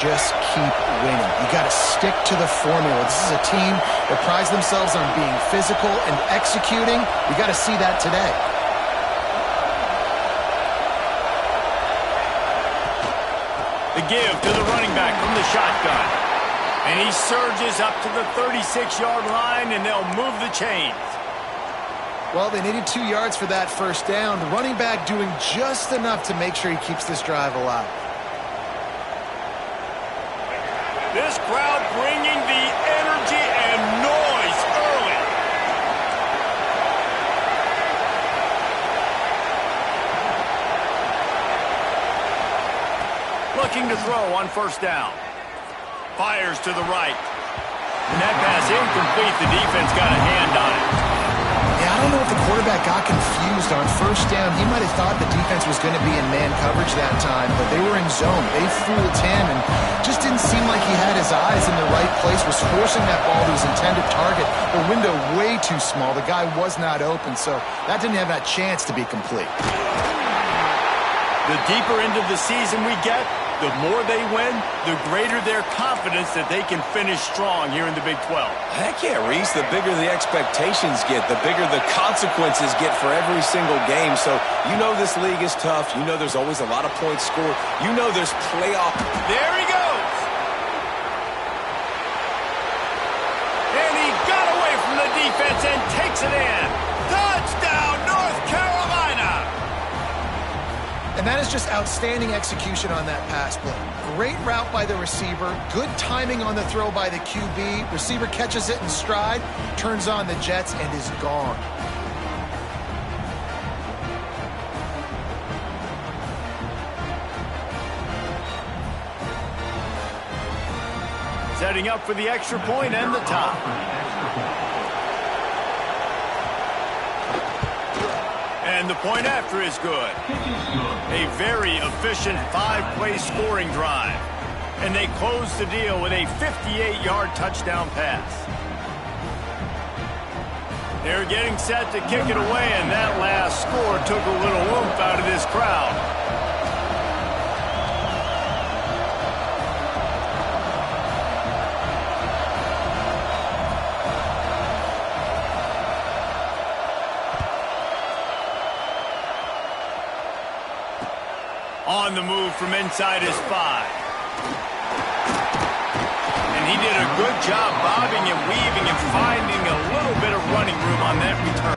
just keep winning. You got to stick to the formula. This is a team that prides themselves on being physical and executing. You got to see that today. The give to the running back from the shotgun. And he surges up to the 36-yard line, and they'll move the chains. Well, they needed 2 yards for that first down. The running back doing just enough to make sure he keeps this drive alive. This crowd bringing the energy and noise early. Looking to throw on first down. Fires to the right. And that pass incomplete. The defense got a hand on it. Yeah, I don't know if the quarterback got confused on first down. He might have thought the defense was going to be in man coverage that time, but they were in zone. They fooled him and just didn't seem like he had his eyes in the right place, was forcing that ball to his intended target. The window way too small. The guy was not open, so that didn't have that chance to be complete. The deeper into the season we get, the more they win, the greater their confidence that they can finish strong here in the Big 12. Heck yeah, Reese. The bigger the expectations get, the bigger the consequences get for every single game. So you know this league is tough. You know there's always a lot of points scored. You know there's playoff. There he goes. And he got away from the defense and takes it in. Touchdown, North Carolina. And that is just outstanding execution on that pass play. Great route by the receiver, good timing on the throw by the QB. Receiver catches it in stride, turns on the jets, and is gone. Setting up for the extra point and the top. And the point after is good. A very efficient 5-play scoring drive. And they close the deal with a 58-yard touchdown pass. They're getting set to kick it away, and that last score took a little oomph out of this crowd. On the move from inside his 5. And he did a good job bobbing and weaving and finding a little bit of running room on that return.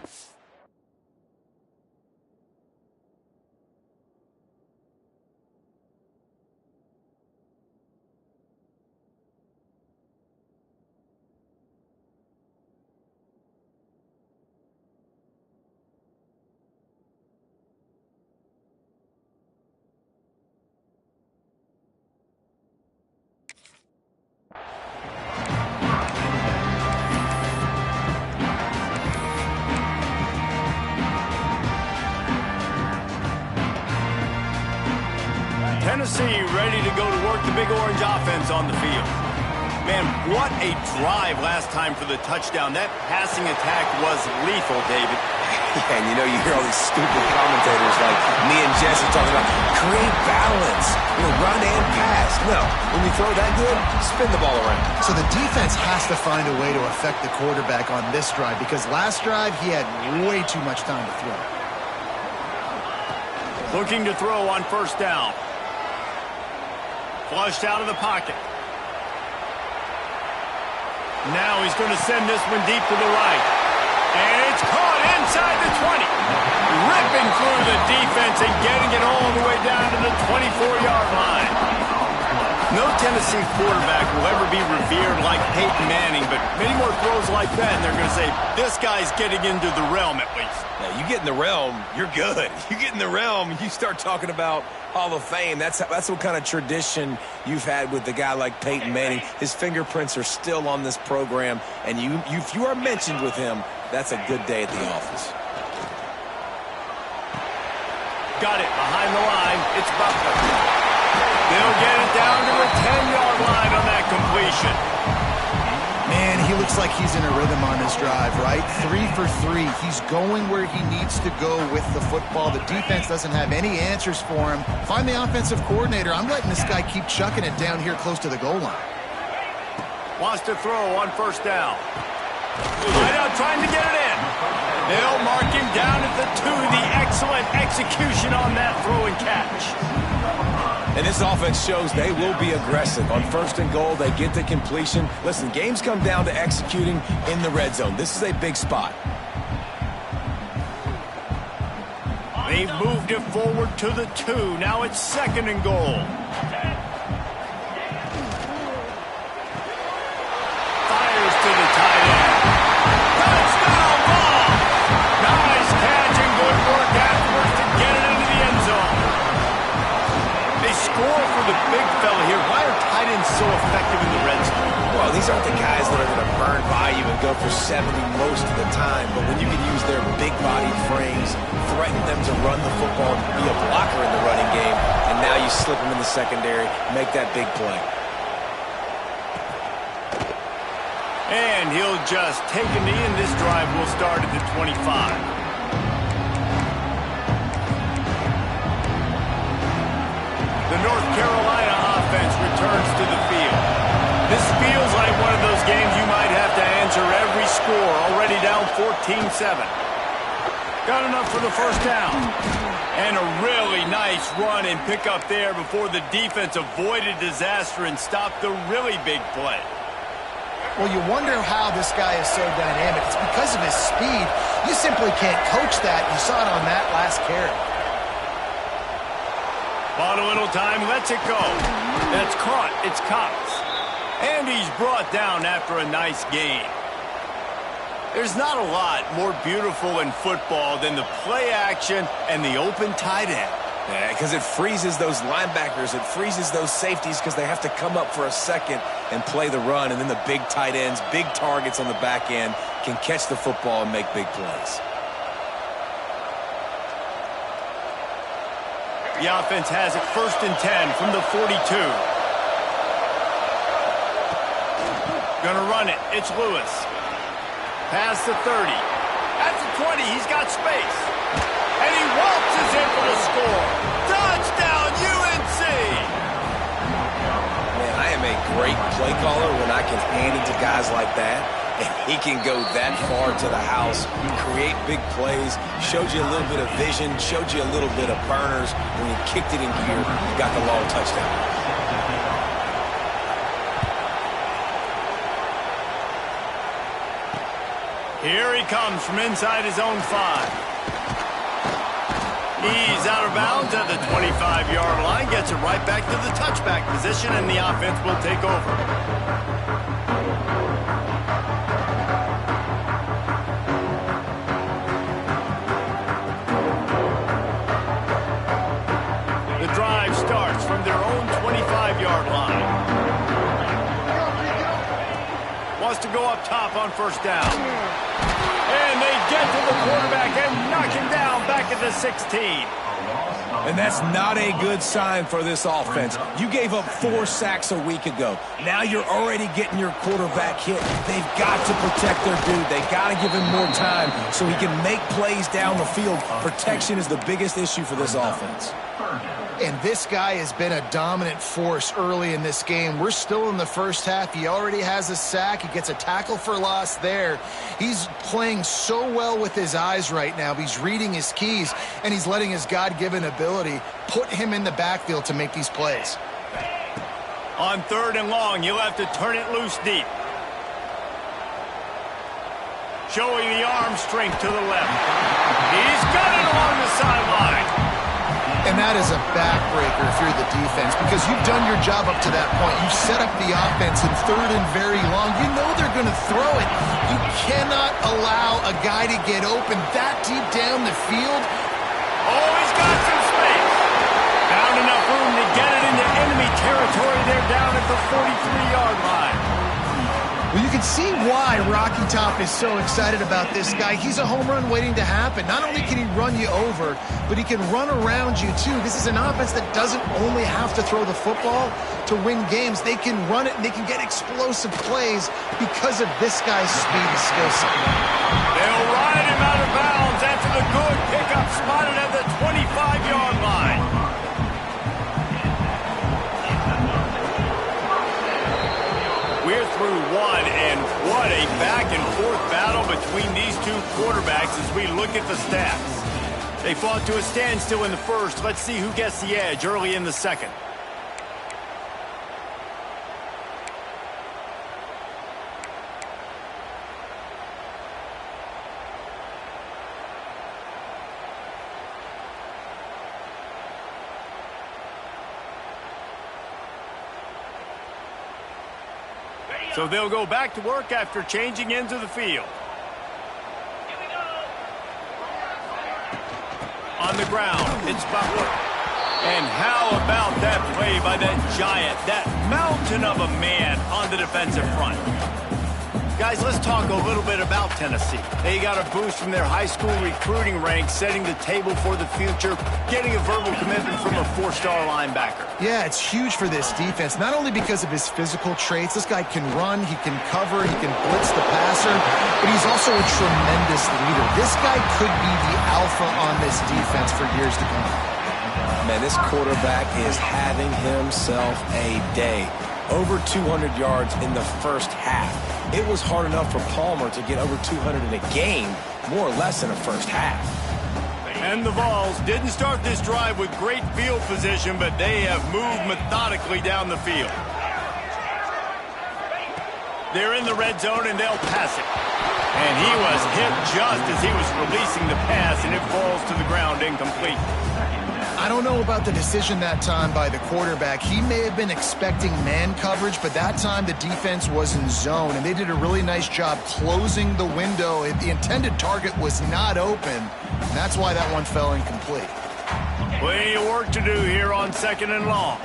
Tennessee ready to go to work the Big Orange offense on the field. Man, what a drive last time for the touchdown. That passing attack was lethal, David. Yeah, and you know, you hear all these stupid commentators like me and Jesse talking about create balance, run and pass. No, when we throw that good, spin the ball around. So the defense has to find a way to affect the quarterback on this drive because last drive he had way too much time to throw. Looking to throw on first down. Flushed out of the pocket. Now he's going to send this one deep to the right. And it's caught inside the 20. Ripping through the defense and getting it all the way down to the 24-yard line. No Tennessee quarterback will ever be revered like Peyton Manning, but many more throws like that, and they're going to say, this guy's getting into the realm at least. Now, you get in the realm, you're good. You get in the realm, you start talking about Hall of Fame. That's what kind of tradition you've had with a guy like Peyton Manning. His fingerprints are still on this program, and if you are mentioned with him, that's a good day at the office. Got it behind the line. It's Butler. They'll get it down to the 10-yard line on that completion. Man, he looks like he's in a rhythm on this drive, right? 3 for 3. He's going where he needs to go with the football. The defense doesn't have any answers for him. Find the offensive coordinator. I'm letting this guy keep chucking it down here close to the goal line. Wants to throw on first down. Right out trying to get it in. They'll mark him down at the 2. The excellent execution on that throw and catch. And this offense shows they will be aggressive. On first and goal, they get the completion. Listen, games come down to executing in the red zone. This is a big spot. They've moved it forward to the 2. Now it's second and goal. Fires to the tight end. Touchdown ball! Nice catch and good work afterwards to get it into the end zone. They score for the big fella here. Why are tight ends so effective in the red zone? Well, these aren't the guys that are going to burn by you and go for 70 most of the time, but when you can use their big-bodied frames, threaten them to run the football, be a blocker in the running game, and now you slip them in the secondary, make that big play. And he'll just take a knee, and this drive will start at the 25. The North Carolina offense returns to the field. This feels like one of those games you might have to answer every score. Already down 14-7. Got enough for the first down. And a really nice run and pick up there before the defense avoided disaster and stopped the really big play. Well, you wonder how this guy is so dynamic. It's because of his speed. You simply can't coach that. You saw it on that last carry. Bought a little time, lets it go. That's caught. It's Cox. And he's brought down after a nice gain. There's not a lot more beautiful in football than the play action and the open tight end. Yeah, because it freezes those linebackers. It freezes those safeties because they have to come up for a second and play the run. And then the big tight ends, big targets on the back end, can catch the football and make big plays. The offense has it 1st and 10 from the 42. Gonna run it. It's Lewis. Past the 30. At the 20, he's got space. And he waltzes in for the score. Touchdown, UNC! Man, I am a great play caller when I can hand it to guys like that. And he can go that far to the house, create big plays, showed you a little bit of vision, showed you a little bit of burners. When you kicked it in gear, you got the long touchdown. Here he comes from inside his own 5. He's out of bounds at the 25-yard line, gets it right back to the touchback position, and the offense will take over. The drive starts from their own 25-yard line. Wants to go up top on first down. And they get to the quarterback and knock him down back at the 16. And that's not a good sign for this offense. You gave up 4 sacks a week ago. Now you're already getting your quarterback hit. They've got to protect their dude. They got to give him more time so he can make plays down the field. Protection is the biggest issue for this offense. And this guy has been a dominant force early in this game. We're still in the first half. He already has a sack. He gets a tackle for loss there. He's playing so well with his eyes right now. He's reading his keys, and he's letting his God-given ability put him in the backfield to make these plays. On 3rd and long, you'll have to turn it loose deep. Showing the arm strength to the left. He's got it along the sideline. And that is a backbreaker if you're the defense, because you've done your job up to that point. You've set up the offense in 3rd and very long. You know they're going to throw it. You cannot allow a guy to get open that deep down the field. Oh, he's got some space. Found enough room to get it into enemy territory. They're down at the 43-yard line. Well, you can see why Rocky Top is so excited about this guy. He's a home run waiting to happen. Not only can he run you over, but he can run around you, too. This is an offense that doesn't only have to throw the football to win games. They can run it, and they can get explosive plays because of this guy's speed and skill set. They'll ride him out of bounds after the good pickup spotted at the 25-yard line. We're through one, and what a back-and-forth battle between these two quarterbacks as we look at the stats. They fought to a standstill in the first. Let's see who gets the edge early in the second. So they'll go back to work after changing into the field. On the ground, it's Butler. And how about that play by that giant, that mountain of a man on the defensive front? Guys, let's talk a little bit about Tennessee. They got a boost from their high school recruiting ranks, setting the table for the future, getting a verbal commitment from a four-star linebacker. Yeah, it's huge for this defense, not only because of his physical traits. This guy can run, he can cover, he can blitz the passer, but he's also a tremendous leader. This guy could be the alpha on this defense for years to come. Man, this quarterback is having himself a day. Over 200 yards in the first half. It was hard enough for Palmer to get over 200 in a game, more or less in the first half. And the Vols didn't start this drive with great field position, but they have moved methodically down the field. They're in the red zone, and they'll pass it. And he was hit just as he was releasing the pass, and it falls to the ground incomplete. I don't know about the decision that time by the quarterback. He may have been expecting man coverage, but that time the defense was in zone, and they did a really nice job closing the window. The intended target was not open, and that's why that one fell incomplete. Plenty of work to do here on second and long.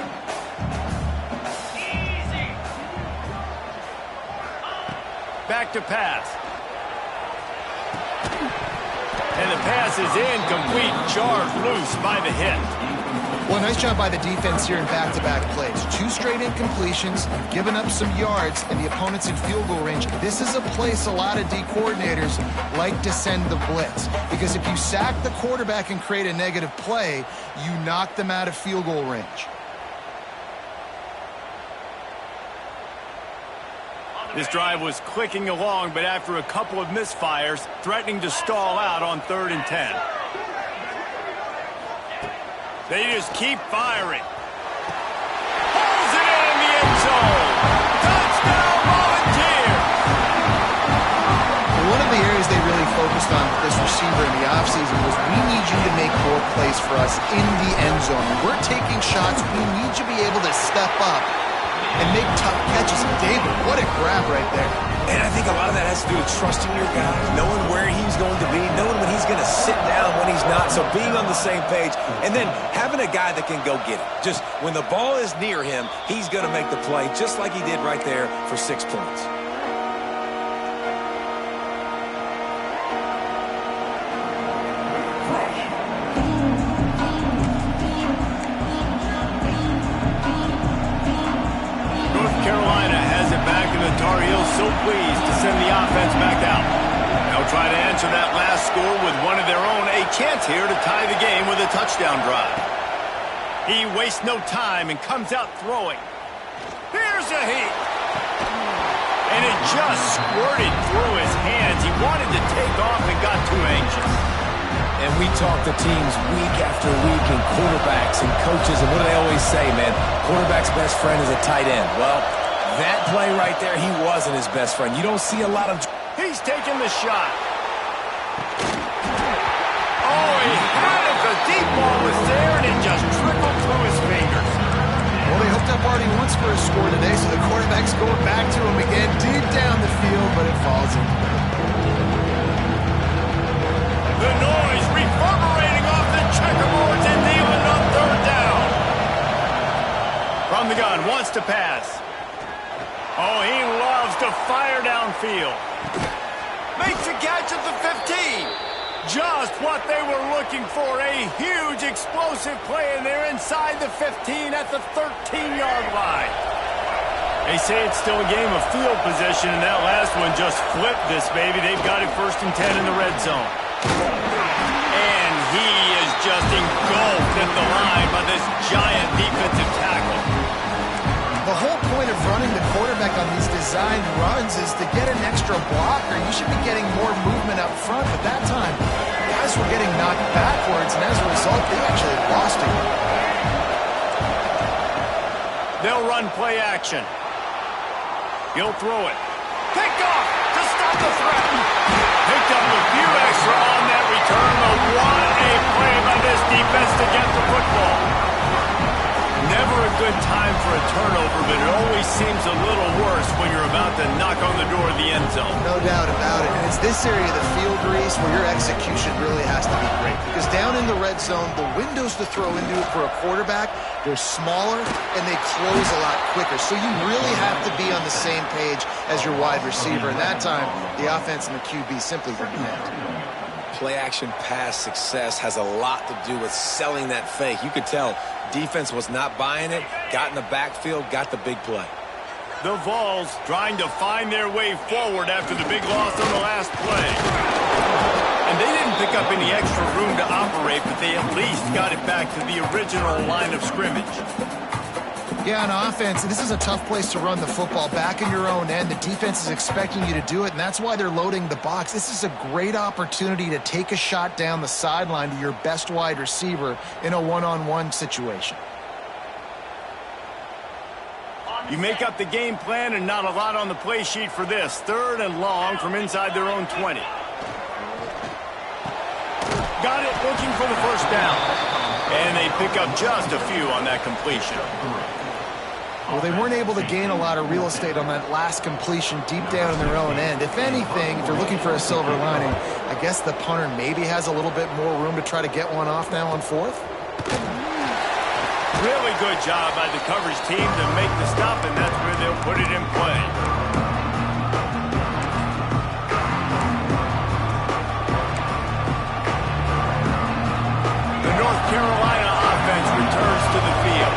Back to pass. And the pass is incomplete, charged loose by the hit. Well, nice job by the defense here in back-to-back plays. 2 straight incompletions, giving up some yards, and the opponent's in field goal range. This is a place a lot of D coordinators like to send the blitz, because if you sack the quarterback and create a negative play, you knock them out of field goal range. This drive was clicking along, but after a couple of misfires, threatening to stall out on 3rd and 10. They just keep firing. Pulls it in the end zone. Touchdown, Volunteers! One of the areas they really focused on with this receiver in the offseason was, we need you to make more plays for us in the end zone. When we're taking shots, we need you to be able to step up and make tough catches. David, what a grab right there. And I think a lot of that has to do with trusting your guy, knowing where he's going to be, knowing when he's going to sit down, when he's not. So being on the same page, and then having a guy that can go get it. Just when the ball is near him, he's going to make the play, just like he did right there for 6 points. Tar Heels so pleased to send the offense back out. They'll try to answer that last score with one of their own. A chance here to tie the game with a touchdown drive. He wastes no time and comes out throwing. Here's a heat. And it just squirted through his hands. He wanted to take off and got too anxious. And we talk to teams week after week, and quarterbacks and coaches, and what do they always say, man? Quarterback's best friend is a tight end. Well, that play right there, he wasn't his best friend. You don't see a lot of... He's taking the shot. Oh, he had it. The deep ball was there, and it just trickled through his fingers. Well, they hooked up already once for a score today, so the quarterback's going back to him again, deep down the field, but it falls in. The noise reverberating off the checkerboards and Thielen on 3rd down. From the gun, wants to pass. Oh, he loves to fire downfield. Makes a catch at the 15. Just what they were looking for. A huge explosive play, and they're inside the 15 at the 13-yard line. They say it's still a game of field position, and that last one just flipped this baby. They've got it 1st and 10 in the red zone. And he is just engulfed at the line by this giant defensive tackle. The whole point of running the quarterback on these designed runs is to get an extra blocker. You should be getting more movement up front, but that time, guys were getting knocked backwards, and as a result, they actually lost it. They'll run play action. He'll throw it. Pick off to stop the threat. Picked up a few extra on that return, but what a play by this defense to get the football. Never a good time for a turnover, but it always seems a little worse when you're about to knock on the door of the end zone. No doubt about it. And it's this area of the field, Reese, where your execution really has to be great. Because down in the red zone, the windows to throw into it for a quarterback, they're smaller and they close a lot quicker. So you really have to be on the same page as your wide receiver. And that time, the offense and the QB simply didn't have to. Play-action pass success has a lot to do with selling that fake. You could tell defense was not buying it, got in the backfield, got the big play. The Vols trying to find their way forward after the big loss on the last play. And they didn't pick up any extra room to operate, but they at least got it back to the original line of scrimmage. Yeah, on offense, this is a tough place to run the football. Back in your own end, the defense is expecting you to do it, and that's why they're loading the box. This is a great opportunity to take a shot down the sideline to your best wide receiver in a one-on-one situation. You make up the game plan and not a lot on the play sheet for this. 3rd and long from inside their own 20. Got it, looking for the first down. And they pick up just a few on that completion. Well, they weren't able to gain a lot of real estate on that last completion deep down in their own end. If anything, if you're looking for a silver lining, I guess the punter maybe has a little bit more room to try to get one off now on 4th. Really good job by the coverage team to make the stop, and that's where they'll put it in play. The North Carolina offense returns to the field.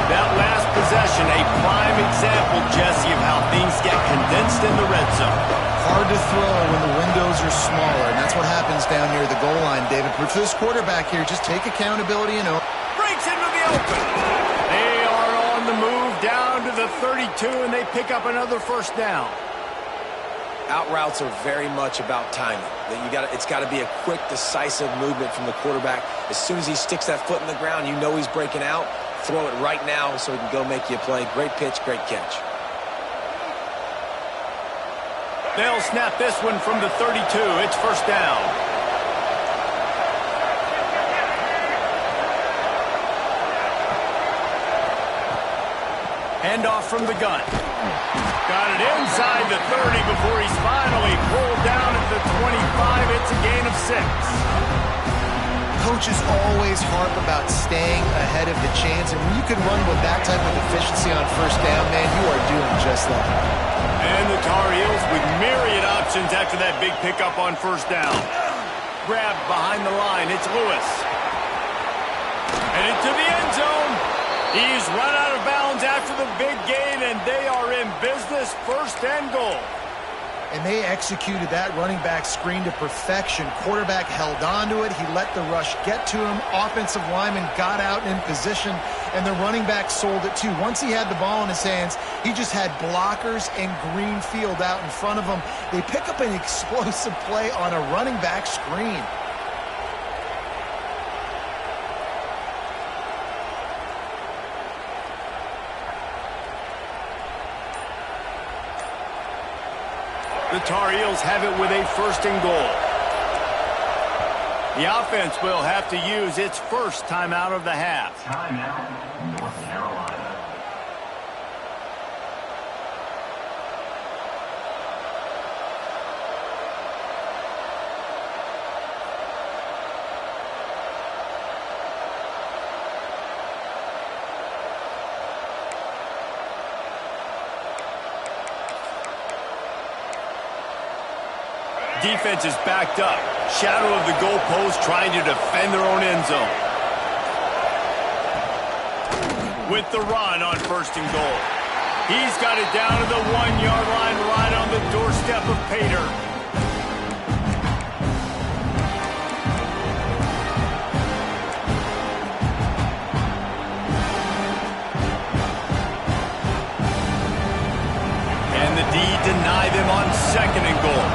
That last possession, a prime example, Jesse, of how things get condensed in the red zone. Hard to throw when the windows are smaller, and that's what happens down near the goal line, David. But for this quarterback here, just take accountability and breaks into the open. They are on the move down to the 32, and they pick up another first down. Out routes are very much about timing. It's got to be a quick, decisive movement from the quarterback. As soon as he sticks that foot in the ground, you know he's breaking out. Throw it right now so he can go make you a play. Great pitch, great catch. They'll snap this one from the 32. It's first down. Handoff from the gun. Got it inside the 30 before he's finally pulled down at the 25. It's a gain of 6. Coaches always harp about staying ahead of the chains, and when you can run with that type of efficiency on first down, man, you are doing just that. And the Tar Heels with myriad options after that big pickup on first down. Grabbed behind the line, it's Lewis. And into the end zone. He's run out of bounds after the big gain, and they are in business, 1st and goal. And they executed that running back screen to perfection. Quarterback held on to it. He let the rush get to him. Offensive lineman got out in position, and the running back sold it too. Once he had the ball in his hands, he just had blockers and green field out in front of him. They pick up an explosive play on a running back screen. The Tar Heels have it with a 1st and goal. The offense will have to use its first timeout of the half. Timeout, North Carolina. Defense is backed up. Shadow of the goalpost trying to defend their own end zone. With the run on 1st and goal. He's got it down to the 1-yard line right on the doorstep of Pater. And the D deny them on 2nd and goal.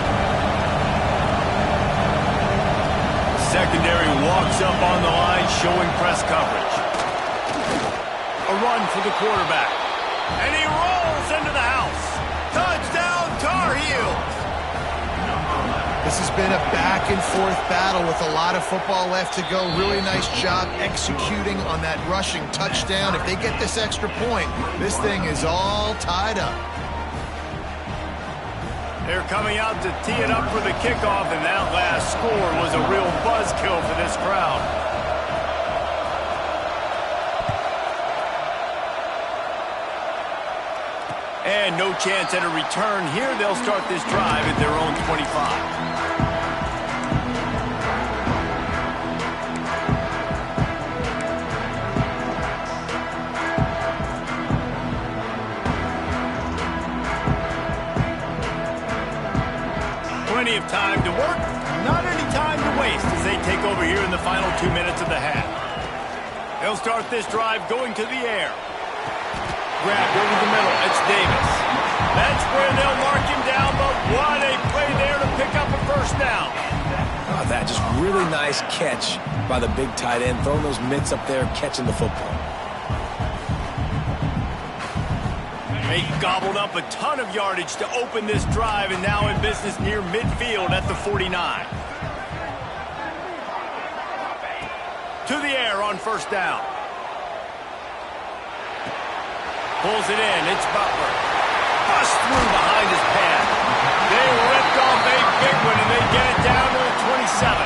Secondary walks up on the line showing press coverage. A run for the quarterback. And he rolls into the house. Touchdown, Tar Heels. This has been a back-and-forth battle with a lot of football left to go. Really nice job executing on that rushing touchdown. If they get this extra point, this thing is all tied up. They're coming out to tee it up for the kickoff, and that last score was a real buzzkill for this crowd. And no chance at a return here. They'll start this drive at their own 25. Plenty of time to work, not any time to waste as they take over here in the final 2 minutes of the half. They'll start this drive going to the air. Grabbed over the middle. It's Davis. That's where they'll mark him down, but what a play there to pick up a 1st down. Oh, that just really nice catch by the big tight end, throwing those mitts up there, catching the football. They gobbled up a ton of yardage to open this drive, and now in business near midfield at the 49. To the air on 1st down. Pulls it in. It's Butler. Bust through behind his pad. They ripped off a big one, and they get it down to the 27.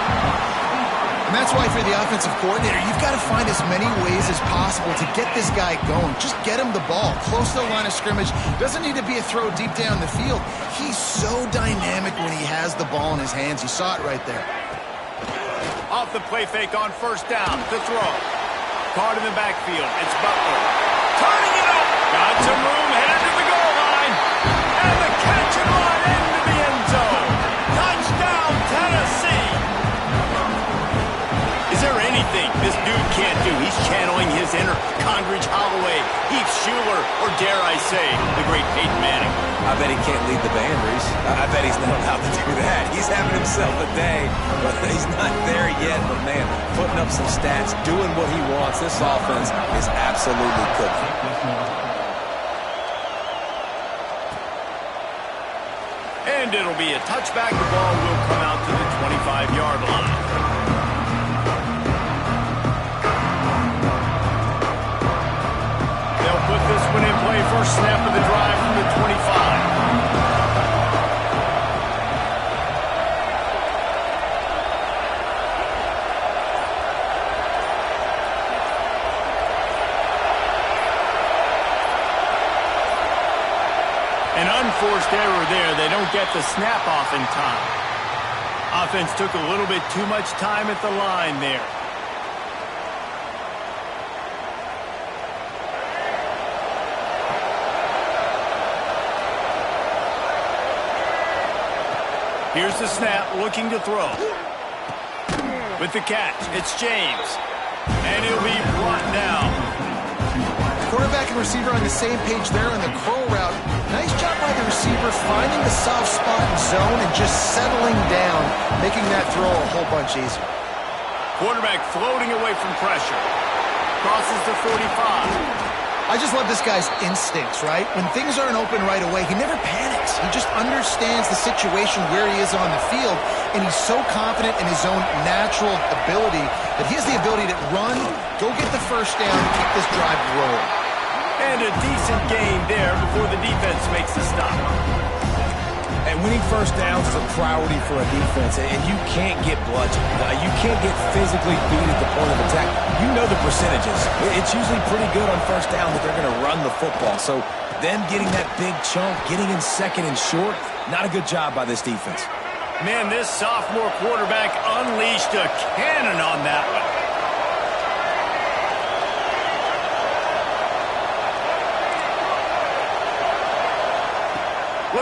And that's why for the offensive coordinator, you've got to find as many ways as possible to get this guy going. Just get him the ball close to the line of scrimmage. Doesn't need to be a throw deep down the field. He's so dynamic when he has the ball in his hands. You saw it right there. Off the play fake on 1st down to throw. Caught in the backfield. It's Butler. Turning it up. Got some room, headed to the goal line. And the catch and run into the end zone. Touchdown, Tennessee. Is there anything this dude can't do? He's channeling his inner Condridge Holloway, Heath Schuler, or dare I say, the great Peyton Manning. I bet he can't lead the band, Reese. I bet he's not allowed to do that. He's having himself a day, but he's not there yet. But, man, putting up some stats, doing what he wants. This offense is absolutely cooking. And it'll be a touchback. The ball will come out to the 25-yard line. They'll put this one in play. First snap of the drive from the 25. An unforced error there. They don't get the snap off in time. Offense took a little bit too much time at the line there. Here's the snap, looking to throw. With the catch, it's James. And he'll be brought down. Quarterback and receiver on the same page there on the curl route. Nice job by the receiver finding the soft spot in zone and just settling down, making that throw a whole bunch easier. Quarterback floating away from pressure. Crosses the 45. I just love this guy's instincts, right? When things aren't open right away, he never panics. He just understands the situation where he is on the field, and he's so confident in his own natural ability that he has the ability to run, go get the 1st down, and keep this drive rolling. And a decent gain there before the defense makes the stop. And winning 1st downs is a priority for a defense, and you can't get bludgeoned. You can't get physically beat at the point of attack. You know the percentages. It's usually pretty good on 1st down that they're going to run the football. So them getting that big chunk, getting in 2nd and short, not a good job by this defense. Man, this sophomore quarterback unleashed a cannon on that one.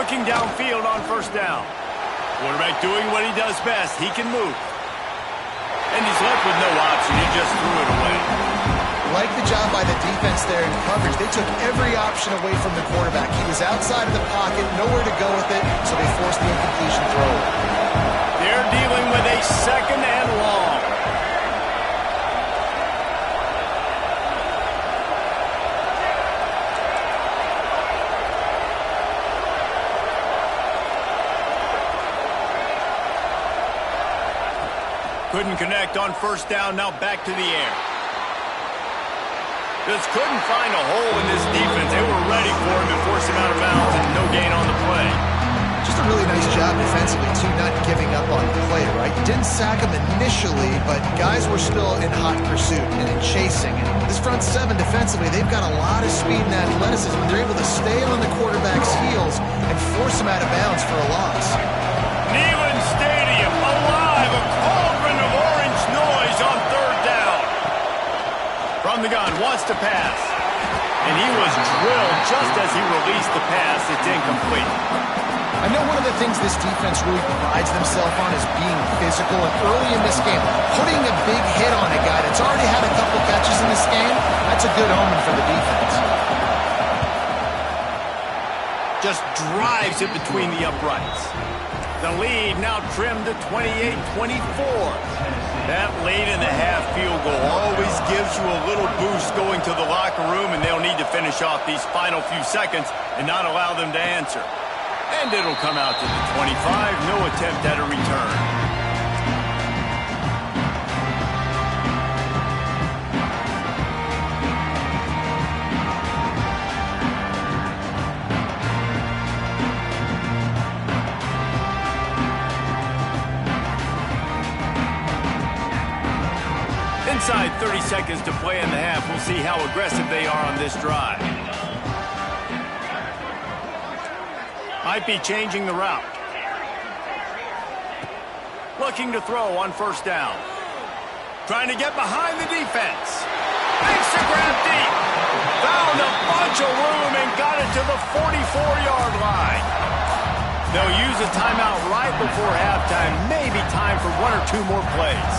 Looking downfield on first down. Quarterback doing what he does best. He can move. And he's left with no option. He just threw it away. Like the job by the defense there in coverage. They took every option away from the quarterback. He was outside of the pocket, nowhere to go with it, so they forced the incompletion throw. They're dealing with a second and long. Couldn't connect on first down, now back to the air. Just couldn't find a hole in this defense. They were ready for him and forced him out of bounds, and no gain on the play. Just a really nice job defensively, too, not giving up on the play, right? You didn't sack him initially, but guys were still in hot pursuit and in chasing. And this front seven defensively, they've got a lot of speed and athleticism. They're able to stay on the quarterback's heels and force him out of bounds for a loss. Neyland Stadium, alive, a cauldron of orange noise on third down. From the gun, wants to pass. And he was drilled just as he released the pass. It's incomplete. I know one of the things this defense really prides themselves on is being physical, and early in this game, putting a big hit on a guy that's already had a couple catches in this game, that's a good omen for the defense. Just drives it between the uprights. The lead now trimmed to 28-24. That late in the half field goal always gives you a little boost going to the locker room, and they'll need to finish off these final few seconds and not allow them to answer. And it'll come out to the 25. No attempt at a return. Inside 30 seconds to play in the half. We'll see how aggressive they are on this drive. Might be changing the route. Looking to throw on first down. Trying to get behind the defense. Makes the grab deep. Found a bunch of room and got it to the 44-yard line. They'll use a timeout right before halftime. Maybe time for one or two more plays.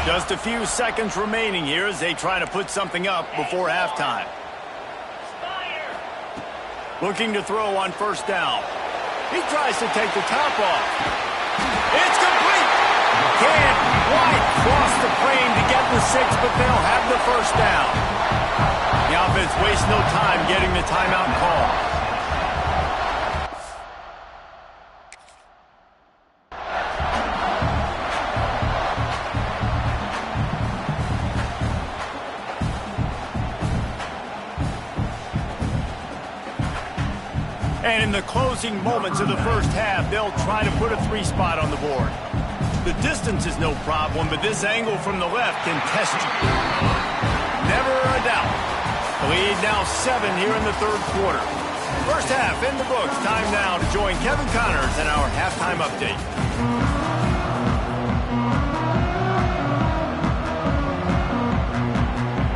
Just a few seconds remaining here as they try to put something up before halftime. Looking to throw on first down. He tries to take the top off. It's complete. Can't quite cross the frame to get the 6, but they'll have the first down. The offense wastes no time getting the timeout call. And in the closing moments of the first half, they'll try to put a 3 spot on the board. The distance is no problem, but this angle from the left can test you. Never a doubt. The lead now 7 here in the third quarter. First half in the books. Time now to join Kevin Connors in our halftime update.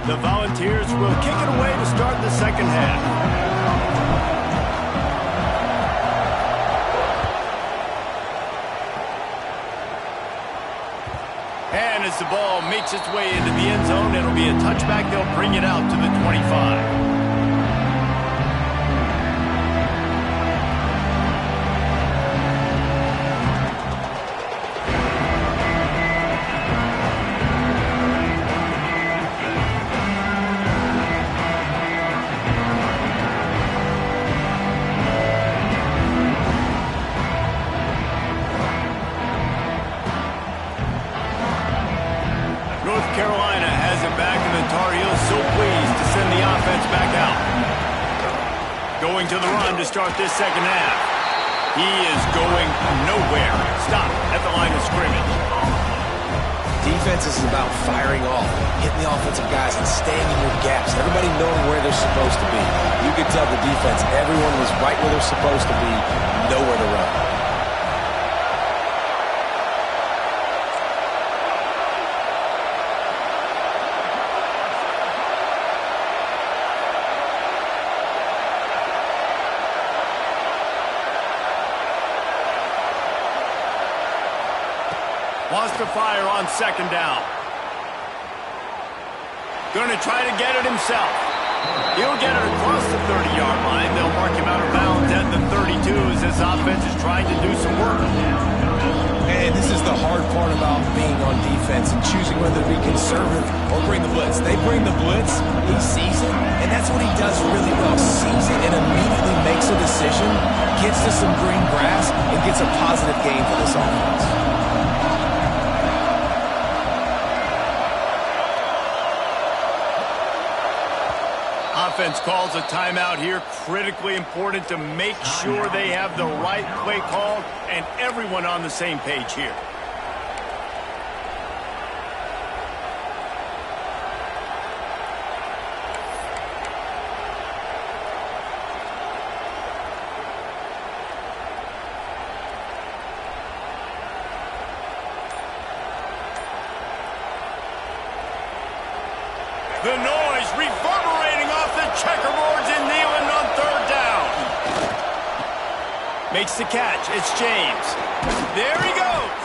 The Volunteers will kick it away to start the second half. And as the ball makes its way into the end zone, it'll be a touchback. They'll bring it out to the 25. Carolina has it back, and the Tar Heels so pleased to send the offense back out. Going to the run to start this second half. He is going nowhere. Stop at the line of scrimmage. Defense is about firing off, hitting the offensive guys, and staying in your gaps. Everybody knowing where they're supposed to be. You could tell the defense, everyone was right where they're supposed to be, nowhere to run. Wants to fire on second down. Going to try to get it himself. He'll get it across the 30-yard line. They'll mark him out of bounds at the 32 as this offense is trying to do some work. And this is the hard part about being on defense and choosing whether to be conservative or bring the blitz. They bring the blitz, he sees it, and that's what he does really well. Sees it and immediately makes a decision, gets to some green grass, and gets a positive gain for this offense. Offense calls a timeout here. Critically important to make sure they have the right play call and everyone on the same page here. The noise reverberating off the checkerboards in Neyland on third down. Makes the catch. It's James. There he goes.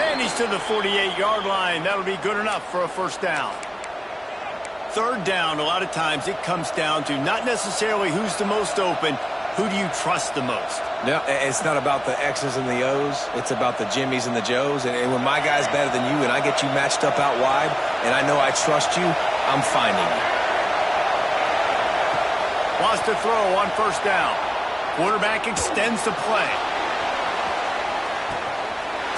And he's to the 48-yard line. That'll be good enough for a first down. Third down, a lot of times it comes down to not necessarily who's the most open, who do you trust the most? No, it's not about the X's and the O's. It's about the Jimmies and the Joes. And when my guy's better than you and I get you matched up out wide and I know I trust you, I'm finding you. Wants to throw on first down. Quarterback extends the play.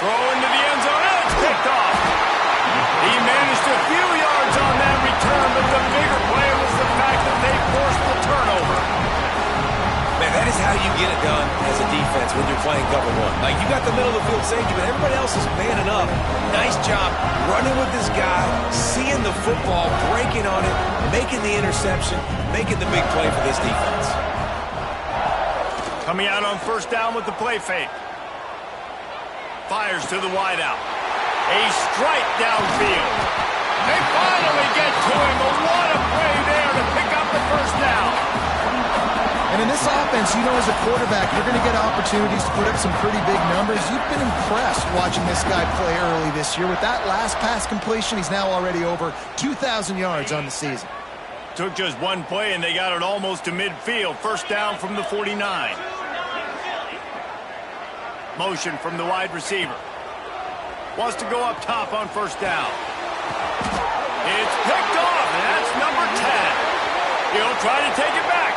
Throw into the end zone. And it's picked off. He managed a few yards on that return, but the bigger play was the fact that they forced the turnover. Man, that is how you get it done as a defense when you're playing cover one. Like, you got the middle of the field safety, but everybody else is manning up. Nice job running with this guy, seeing the football, breaking on it, making the interception, making the big play for this defense. Coming out on first down with the play fake. Fires to the wideout. A strike downfield. They finally get to him, but what a play there to pick up the first down. And in this offense, you know, as a quarterback, you're going to get opportunities to put up some pretty big numbers. You've been impressed watching this guy play early this year. With that last pass completion, he's now already over 2,000 yards on the season. Took just one play, and they got it almost to midfield. First down from the 49. Motion from the wide receiver. Wants to go up top on first down. It's picked off, and that's number 10. He'll try to take it back.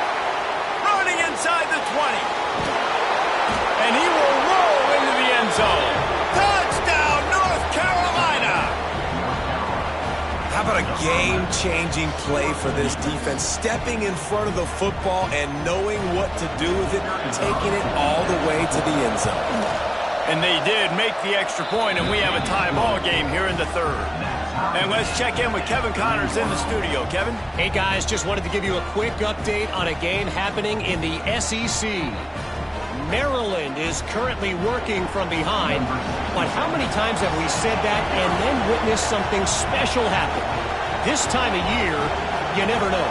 Running inside the 20. And he will roll into the end zone. Touchdown, North Carolina! How about a game-changing play for this defense? Stepping in front of the football and knowing what to do with it, taking it all the way to the end zone. And they did make the extra point, and we have a tie ball game here in the third. And let's check in with Kevin Connors in the studio. Kevin? Hey, guys, just wanted to give you a quick update on a game happening in the SEC. Maryland is currently working from behind, but how many times have we said that and then witnessed something special happen? This time of year, you never know.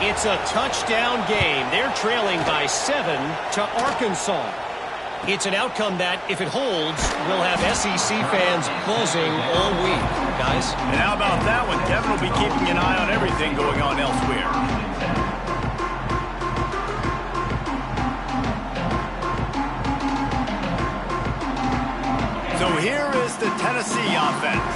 It's a touchdown game. They're trailing by 7 to Arkansas. It's an outcome that, if it holds, will have SEC fans buzzing all week, guys. And how about that one? Kevin will be keeping an eye on everything going on elsewhere. So here is the Tennessee offense.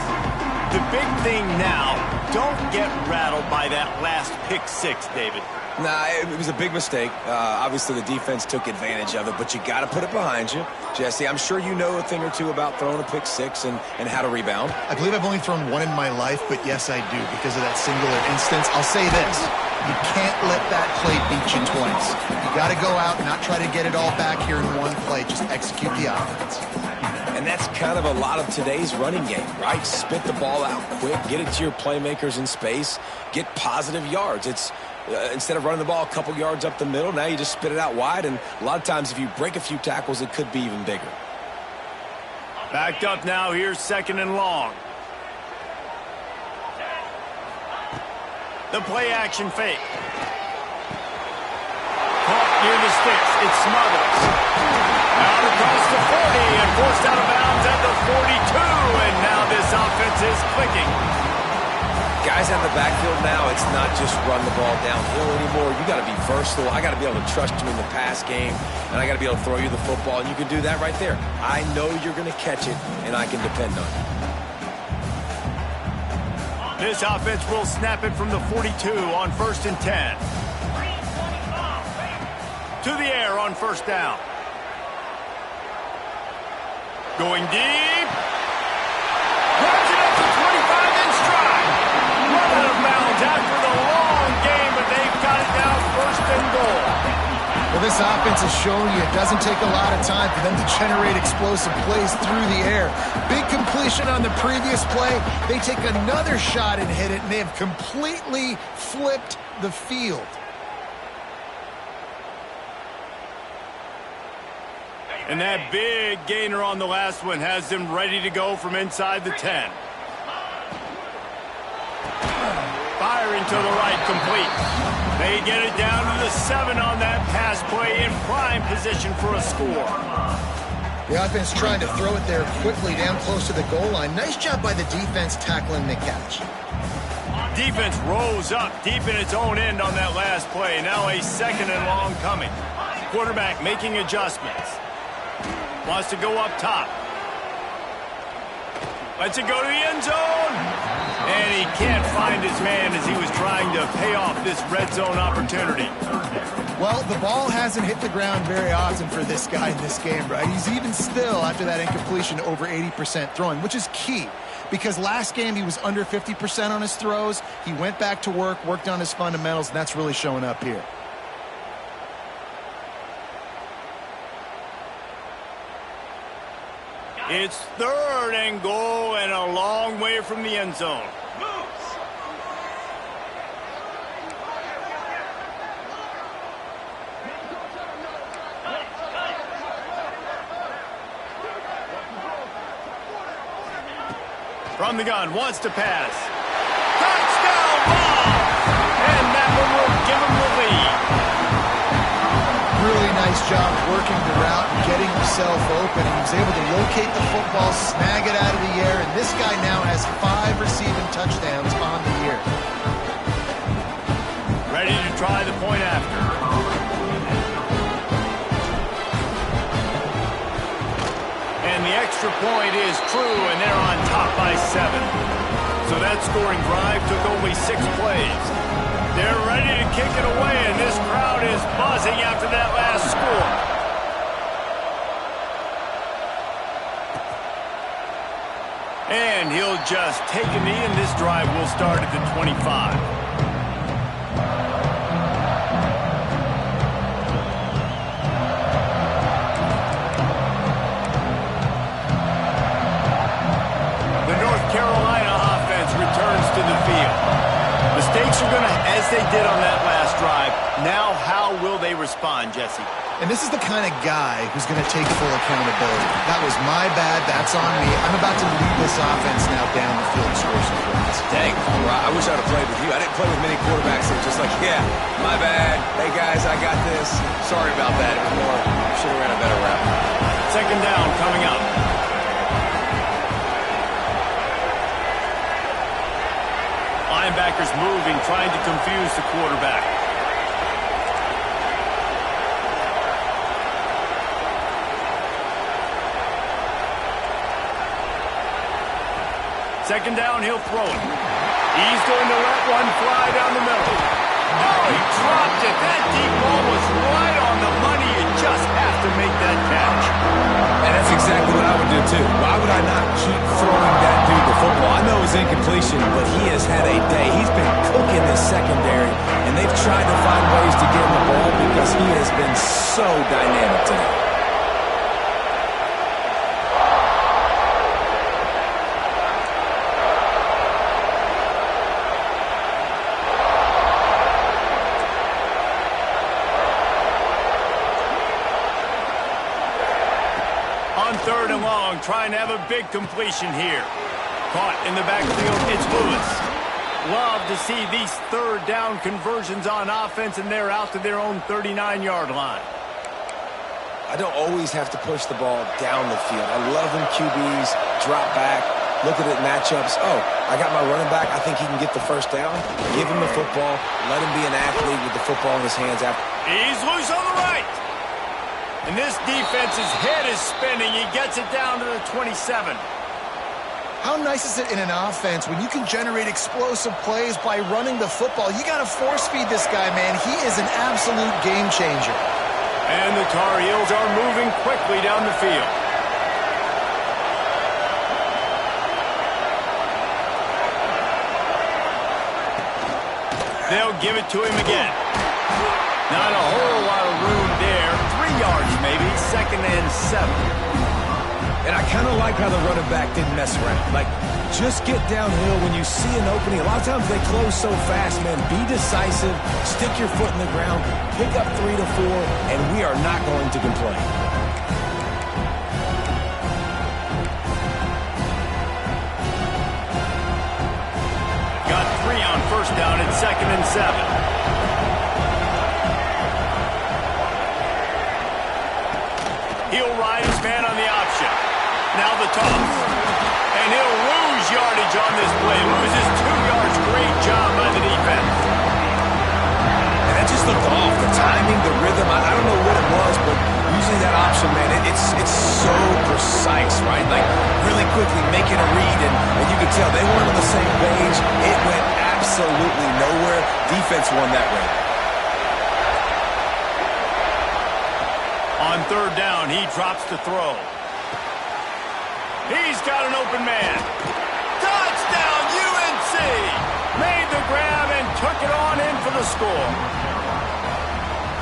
The big thing now, don't get rattled by that last pick six, David. Nah, it was a big mistake. Obviously, the defense took advantage of it, but you got to put it behind you. Jesse, I'm sure you know a thing or two about throwing a pick six and how to rebound. I believe I've only thrown one in my life, but yes, I do, because of that singular instance. I'll say this. You can't let that play beat you twice. You got to go out and not try to get it all back here in one play. Just execute the offense. And And that's kind of a lot of today's running game, right? Spit the ball out quick, get it to your playmakers in space, get positive yards. It's instead of running the ball a couple yards up the middle, now you just spit it out wide. And a lot of times if you break a few tackles, it could be even bigger. Backed up now. Here's 2nd and long. The play action fake. Caught near the sticks. It smothers. Out across the 40 and forced out of bounds at the 42. And now this offense is clicking. Guys out of the backfield now, it's not just run the ball downhill anymore. You got to be versatile. I got to be able to trust you in the pass game, and I got to be able to throw you the football, and you can do that right there. I know you're going to catch it, and I can depend on it. This offense will snap it from the 42 on 1st and 10. To the air on 1st down. Going deep. Grabs it up to 25 in stride. Run out of bounds after the long game, but they've got it now 1st and goal. Well, this offense is showing you it doesn't take a lot of time for them to generate explosive plays through the air. Big completion on the previous play. They take another shot and hit it, and they have completely flipped the field. And that big gainer on the last one has them ready to go from inside the 10. Firing to the right, complete. They get it down to the 7 on that pass play in prime position for a score. The offense trying to throw it there quickly down close to the goal line. Nice job by the defense tackling the catch. Defense rose up deep in its own end on that last play. Now a 2nd and long coming. Quarterback making adjustments. Wants to go up top. Lets it go to the end zone. And he can't find his man as he was trying to pay off this red zone opportunity. Well, the ball hasn't hit the ground very often for this guy in this game, right? He's even still, after that incompletion, over 80% throwing, which is key. Because last game he was under 50% on his throws. He went back to work, worked on his fundamentals, and that's really showing up here. It's 3rd and goal and a long way from the end zone. From the gun, wants to pass. Touchdown ball! And that one will give him the lead. Really nice job working the route and getting himself open. He was able to locate the football, snag it out of the air, and this guy now has 5 receiving touchdowns on the year. Ready to try the point after. And the extra point is true, and they're on top by 7. So that scoring drive took only 6 plays. They're ready to kick it away, and this crowd is buzzing after that last score. And he'll just take a knee, and this drive will start at the 25. The North Carolina offense returns to the field. Mistakes are going to, as they did on that last drive. Now, how will they respond, Jesse? And this is the kind of guy who's going to take full accountability. That was my bad. That's on me. I'm about to lead this offense now down the field and score some points. Dang, I wish I would have played with you. I didn't play with many quarterbacks that were just like, yeah, my bad. Hey, guys, I got this. Sorry about that. It was more, should have ran a better route. 2nd down coming up. Linebackers moving, trying to confuse the quarterback. Second down, he'll throw it. He's going to let one fly down the middle. Oh, he dropped it. That deep ball was right on the money. You just have to make that catch. And that's exactly what I would do, too. Why would I not keep throwing that dude the football? I know it was incompletion, but he has had a day. He's been cooking this secondary, and they've tried to find ways to get him the ball because he has been so dynamic today. 3rd and long, trying to have a big completion here. Caught in the backfield, it's Lewis. Love to see these 3rd down conversions on offense, and they're out to their own 39-yard line. I don't always have to push the ball down the field. I love when QBs drop back, look at it matchups. Oh, I got my running back. I think he can get the 1st down. Give him the football. Let him be an athlete with the football in his hands after. He's loose on the right. And this defense's head is spinning. He gets it down to the 27. How nice is it in an offense when you can generate explosive plays by running the football? You got to force feed this guy, man. He is an absolute game changer. And the Tar Heels are moving quickly down the field. They'll give it to him again. Not a whole lot of room there. 3 yards maybe, 2nd and 7. And I kind of like how the running back didn't mess around. Like, just get downhill when you see an opening. A lot of times they close so fast, man. Be decisive, stick your foot in the ground, pick up 3 to 4, and we are not going to complain. Got 3 on 1st down at 2nd and 7. He'll ride his man on the option. Now the toss. And he'll lose yardage on this play. Loses 2 yards. Great job by the defense. And that just looked off. The timing, the rhythm, I don't know what it was, but usually that option, man, it's so precise, right? Like, really quickly making a read, and you could tell they weren't on the same page. It went absolutely nowhere. Defense won that way. On 3rd down, he drops to throw. He's got an open man. Touchdown, UNC! Made the grab and took it on in for the score.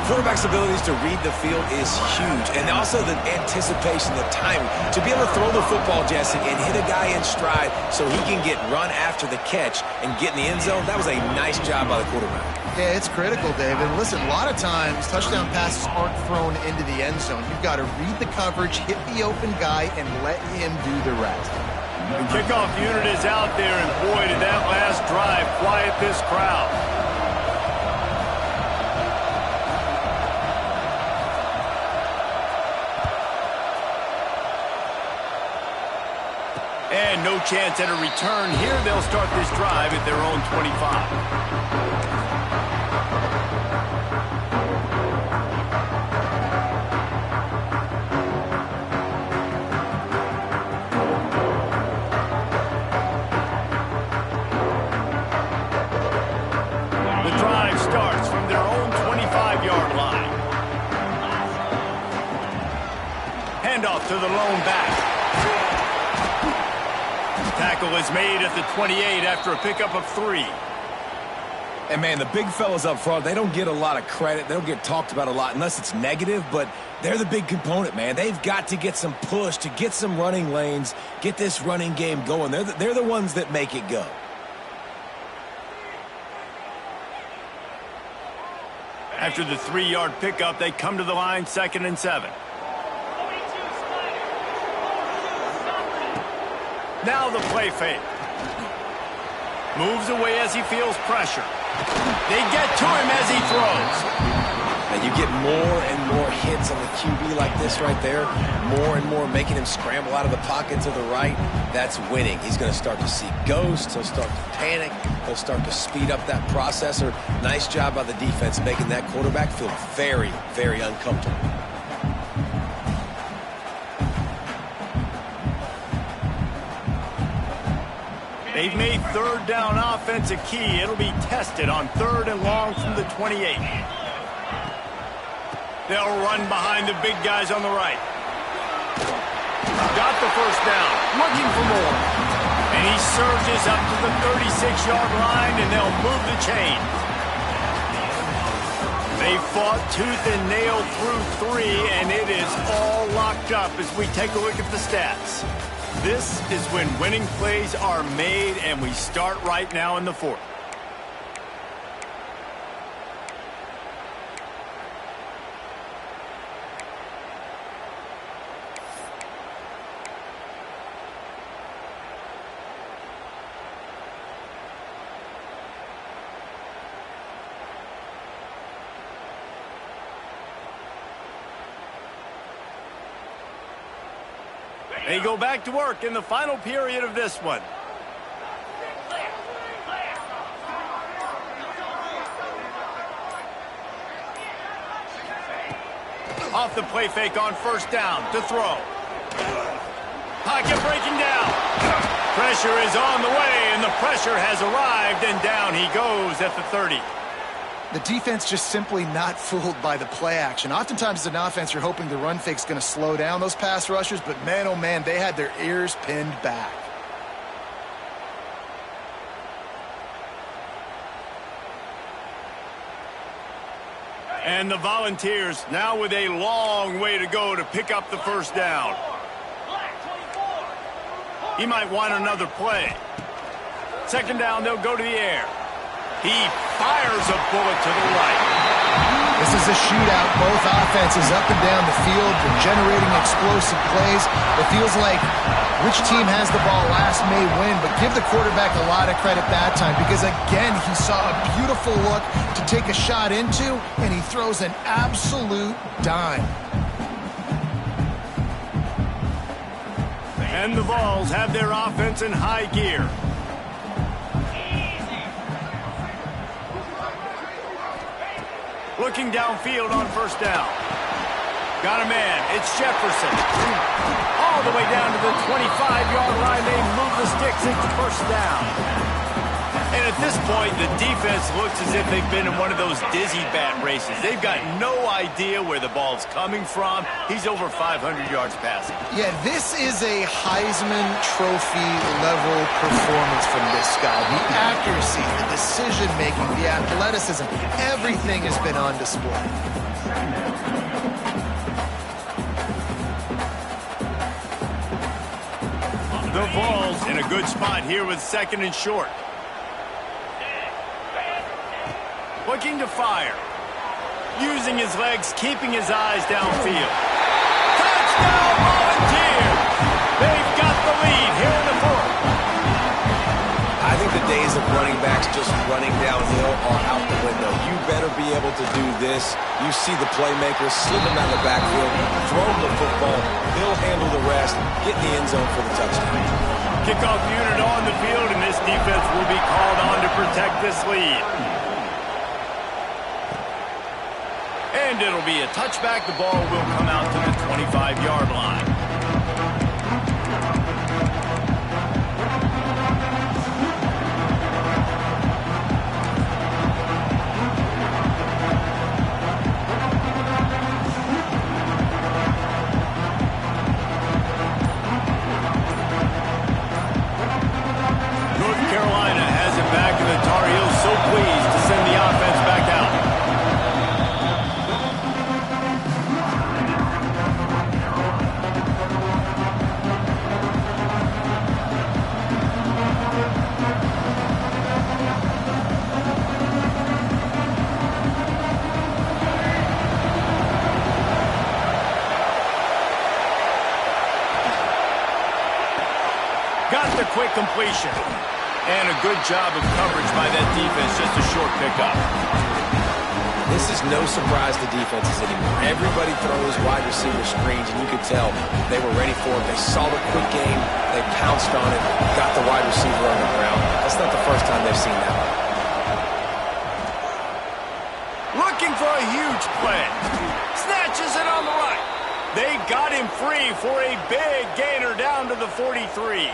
Quarterback's abilities to read the field is huge, and also the anticipation, the timing. To be able to throw the football, Jesse, and hit a guy in stride so he can get run after the catch and get in the end zone, that was a nice job by the quarterback. Yeah, it's critical, David. Listen, a lot of times touchdown passes aren't thrown into the end zone. You've got to read the coverage, hit the open guy, and let him do the rest. The kickoff unit is out there, and boy, did that last drive quiet this crowd. And no chance at a return here. They'll start this drive at their own 25. Starts from their own 25-yard line. Handoff to the lone back. Tackle is made at the 28 after a pickup of 3. And, man, the big fellas up front, they don't get a lot of credit. They don't get talked about a lot unless it's negative, but they're the big component, man. They've got to get some push to get some running lanes, get this running game going. They're the ones that make it go. After the 3-yard pickup, they come to the line, 2nd and 7. Now the play fake. Moves away as he feels pressure. They get to him as he throws. And you get more and more hits on the QB like this right there. More and more making him scramble out of the pocket to the right. That's winning. He's going to start to see ghosts. He'll start to panic. He'll start to speed up that processor. Nice job by the defense making that quarterback feel very, very uncomfortable. They've made 3rd down offense a key. It'll be tested on 3rd and long from the 28. They'll run behind the big guys on the right. Got the 1st down, looking for more. And he surges up to the 36-yard line, and they'll move the chain. They fought tooth and nail through 3, and it is all locked up as we take a look at the stats. This is when winning plays are made, and we start right now in the 4th. They go back to work in the final period of this one. Off the play fake on first down to throw. Pocket breaking down. Pressure is on the way, and the pressure has arrived, and down he goes at the 30. The defense just simply not fooled by the play action. Oftentimes as an offense, you're hoping the run fake's going to slow down those pass rushers, but man, oh man, they had their ears pinned back. And the Volunteers now with a long way to go to pick up the first down. He might want another play. Second down, they'll go to the air. He fires a bullet to the right. This is a shootout. Both offenses up and down the field. They're generating explosive plays. It feels like which team has the ball last may win, but give the quarterback a lot of credit that time because, again, he saw a beautiful look to take a shot into, and he throws an absolute dime. And the Vols have their offense in high gear. Looking downfield on first down. Got a man. It's Jefferson. All the way down to the 25-yard line. They move the sticks into first down. And at this point, the defense looks as if they've been in one of those dizzy bat races. They've got no idea where the ball's coming from. He's over 500 yards passing. Yeah, this is a Heisman Trophy level performance from this guy. The accuracy, the decision-making, the athleticism, everything has been on display. The Vols in a good spot here with second and short. Looking to fire. Using his legs, keeping his eyes downfield. Touchdown, Volunteers! They've got the lead here in the fourth. I think the days of running backs just running downhill are out the window. You better be able to do this. You see the playmaker, slip him out of the backfield, throw him the football, he'll handle the rest, get in the end zone for the touchdown. Kickoff unit on the field, and this defense will be called on to protect this lead. And it'll be a touchback. The ball will come out to the 25-yard line. North Carolina has it back, and the Tar Heels so pleased to send the offense back out. Got the quick completion. And a good job of coverage by that defense. Just a short pickup. This is no surprise to defenses anymore. Everybody throws wide receiver screens, and you could tell they were ready for it. They saw the quick game. They pounced on it, got the wide receiver on the ground. That's not the first time they've seen that. Looking for a huge play. Snatches it on the right. They got him free for a big gainer down to the 43.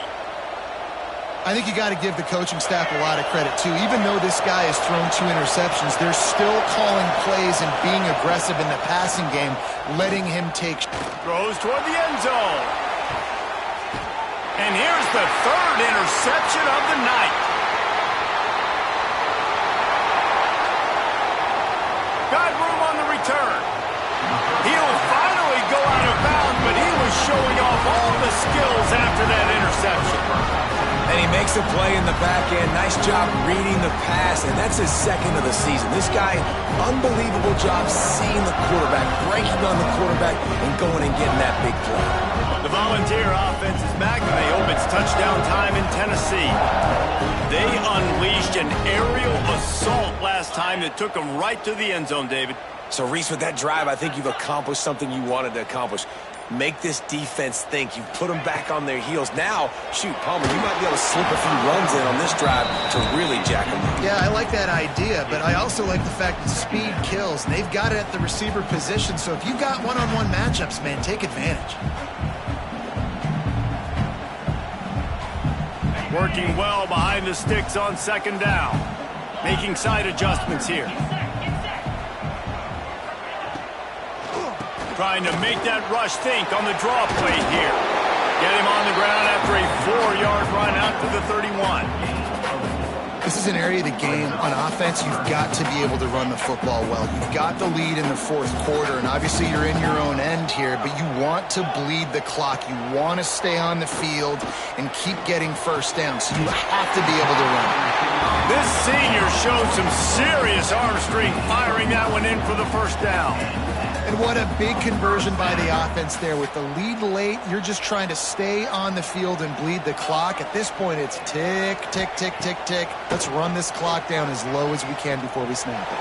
I think you got to give the coaching staff a lot of credit, too. Even though this guy has thrown 2 interceptions, they're still calling plays and being aggressive in the passing game, letting him take... Throws toward the end zone. And here's the third interception of the night. Got room on the return. He'll finally go out of bounds, but he was showing off all the skills after that interception. And he makes a play in the back end. Nice job reading the pass, and that's his second of the season. This guy, unbelievable job seeing the quarterback, breaking on the quarterback, and going and getting that big play. The Volunteer offense is back, and they hope it's touchdown time in Tennessee. They unleashed an aerial assault last time that took them right to the end zone, David. So, Reese, with that drive, I think you've accomplished something you wanted to accomplish. make this defense think. You put them back on their heels. Now, shoot, Palmer, you might be able to slip a few runs in on this drive to really jack them up. Yeah, I like that idea, but I also like the fact that speed kills, and they've got it at the receiver position, so if you've got one-on-one matchups, man, take advantage. Working well behind the sticks on second down. Making side adjustments here. Trying to make that rush think on the draw play here. Get him on the ground after a 4-yard run out to the 31. This is an area of the game on offense you've got to be able to run the football well. You've got the lead in the fourth quarter, and obviously you're in your own end here, but you want to bleed the clock. You want to stay on the field and keep getting first down, so you have to be able to run. This senior showed some serious arm strength firing that one in for the first down. And what a big conversion by the offense there. With the lead late, you're just trying to stay on the field and bleed the clock. At this point, it's tick, tick, tick, tick, tick. Let's run this clock down as low as we can before we snap it.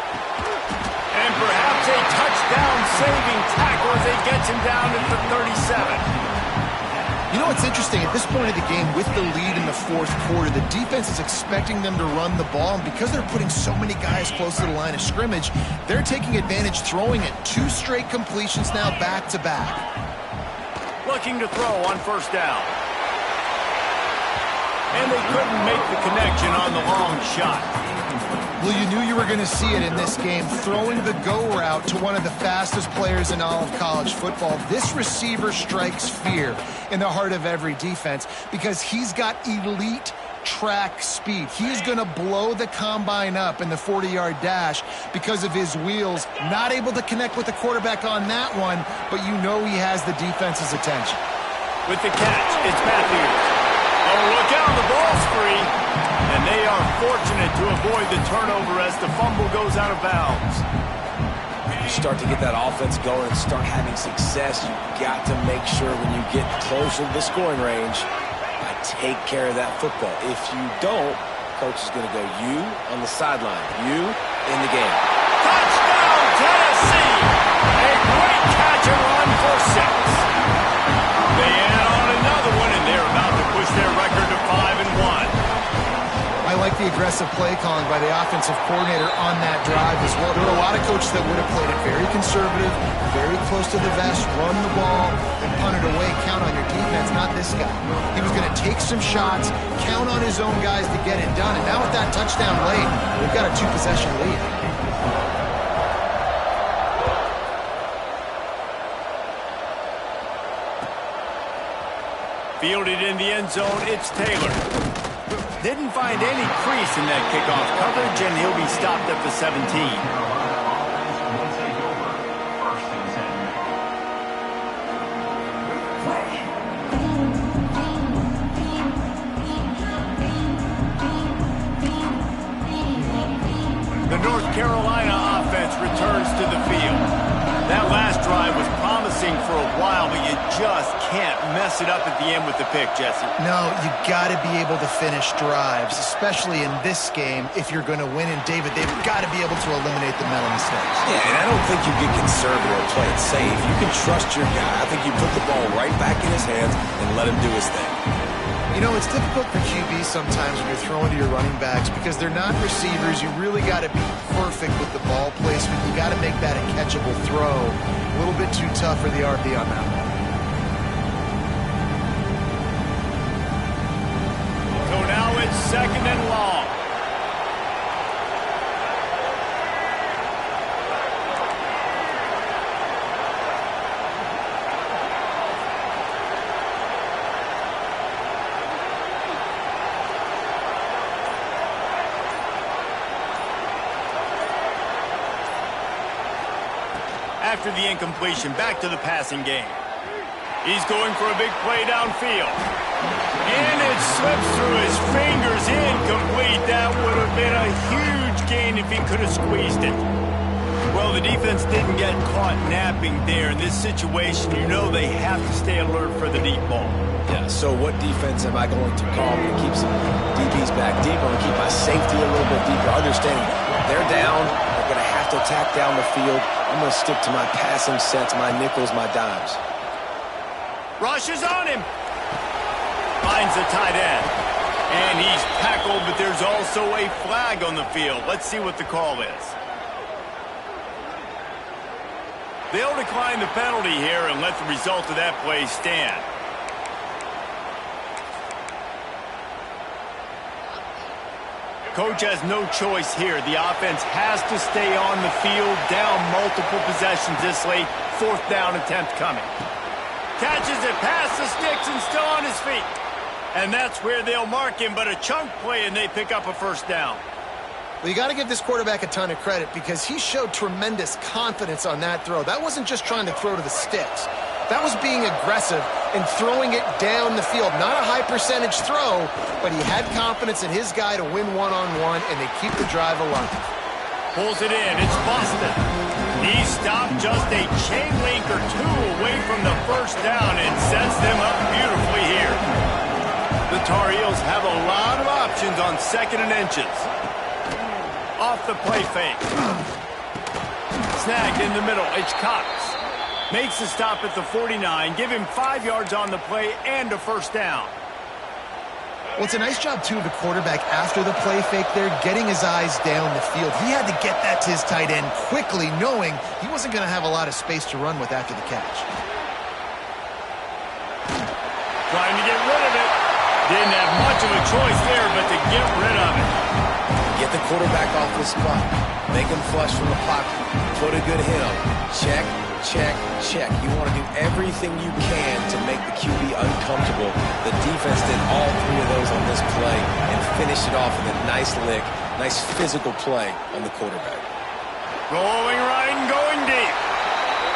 And perhaps a touchdown-saving tackle as they get him down at the 37. You know what's interesting? At this point of the game, with the lead in the fourth quarter, the defense is expecting them to run the ball, and because they're putting so many guys close to the line of scrimmage, they're taking advantage, throwing it 2 straight completions now back-to-back. Looking to throw on first down. And they couldn't make the connection on the long shot. Well, you knew you were going to see it in this game, throwing the go route to one of the fastest players in all of college football. This receiver strikes fear in the heart of every defense because he's got elite track speed. He's going to blow the combine up in the 40-yard dash because of his wheels. Not able to connect with the quarterback on that one, but you know he has the defense's attention. With the catch, it's Matthews. Oh, look out, the ball's free. And they are fortunate to avoid the turnover as the fumble goes out of bounds. You start to get that offense going and start having success, you've got to make sure when you get closer to the scoring range, take care of that football. If you don't, coach is going to go, you on the sideline, you in the game. Touchdown, Tennessee! A great catch and run for 6. They add on another one, and they're about to push their record to 5-1. I like the aggressive play calling by the offensive coordinator on that drive as well. There were a lot of coaches that would have played it very conservative, very close to the vest, run the ball, and punt it away. Count on your defense, not this guy. He was going to take some shots, count on his own guys to get it done. And now with that touchdown late, they've got a 2-possession lead. Fielded in the end zone, it's Taylor. Didn't find any crease in that kickoff coverage, and he'll be stopped at the 17. The North Carolina offense returns to the field. That last drive was promising for a while, but you just can't mess it up at the end with the pick, Jesse. No, you got to be able to finish drives, especially in this game if you're going to win. And David, they've got to be able to eliminate the mental mistakes. Yeah, and I don't think you get conservative or play it safe. You can trust your guy. I think you put the ball right back in his hands and let him do his thing. You know, it's difficult for QBs sometimes when you're throwing to your running backs because they're not receivers. You really got to be perfect with the ball placement. You got to make that a catchable throw. A little bit too tough for the RB on that one. So now it's 2nd and long. After the incompletion, back to the passing game. He's going for a big play downfield. And it slips through his fingers, incomplete. That would have been a huge gain if he could have squeezed it. Well, the defense didn't get caught napping there. In this situation, you know they have to stay alert for the deep ball. Yeah, so what defense am I going to call? I'm going to keep some DBs back deep. I'm going to keep my safety a little bit deeper. Understanding they're down. They're going to have to attack down the field. I'm going to stick to my passing sets, my nickels, my dimes. Rushes on him. Finds the tight end. And he's tackled, but there's also a flag on the field. Let's see what the call is. They'll decline the penalty here and let the result of that play stand. Coach has no choice here. The offense has to stay on the field, down multiple possessions this late. 4th down attempt coming. Catches it past the sticks and still on his feet. And that's where they'll mark him, but a chunk play and they pick up a 1st down. Well, you got to give this quarterback a ton of credit because he showed tremendous confidence on that throw. That wasn't just trying to throw to the sticks. That was being aggressive and throwing it down the field. Not a high percentage throw, but he had confidence in his guy to win one-on-one, and they keep the drive alive. Pulls it in. It's Boston. He stopped just a chain link or two away from the 1st down and sets them up beautifully here. The Tar Heels have a lot of options on 2nd and inches. Off the play fake. Snagged in the middle. It's Cox. Makes the stop at the 49. Give him 5 yards on the play and a 1st down. Well, it's a nice job, too, of the quarterback after the play fake there, getting his eyes down the field. He had to get that to his tight end quickly, knowing he wasn't going to have a lot of space to run with after the catch. Trying to get rid of it. Didn't have much of a choice there, but to get rid of it. Get the quarterback off the spot. Make him flush from the pocket. Put a good hit on him. Check, check, check. You want to do everything you can to make the QB uncomfortable. The defense did all 3 of those on this play and finished it off with a nice lick, nice physical play on the quarterback. Rolling right and going deep.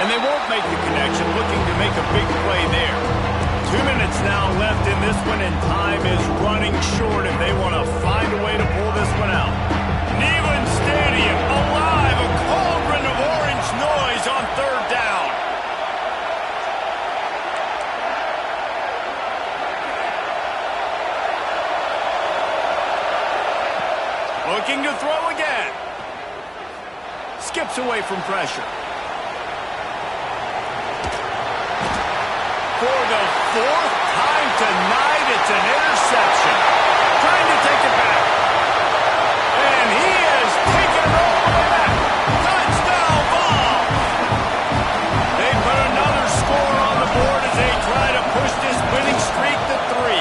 And they won't make the connection, looking to make a big play there. 2 minutes now left in this one, and time is running short if they want to find a way to pull this one out. Neyland Stadium alive, a cauldron of orange noise on 3rd down. Looking to throw again. Skips away from pressure. For the 4th time tonight, it's an interception. Trying to take it back. And he has taken it all the way back. Touchdown ball. They put another score on the board as they try to push this winning streak to 3.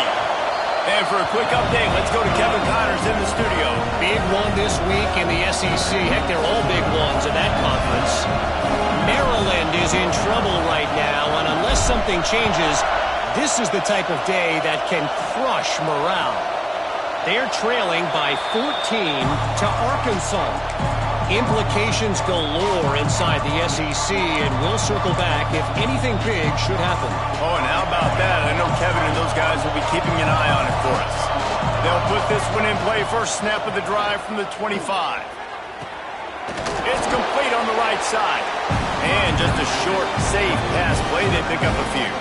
And for a quick update, let's go to Kevin Connors in the studio. Big one this week in the SEC. Heck, they're all big ones in that conference. Maryland is in trouble right now, and unless something changes, this is the type of day that can crush morale. They're trailing by 14 to Arkansas. Implications galore inside the SEC, and we'll circle back if anything big should happen. Oh, and how about that? I know Kevin and those guys will be keeping an eye on it for us. They'll put this one in play. First snap of the drive from the 25. It's complete on the right side. And just a short, safe pass play. They pick up a few.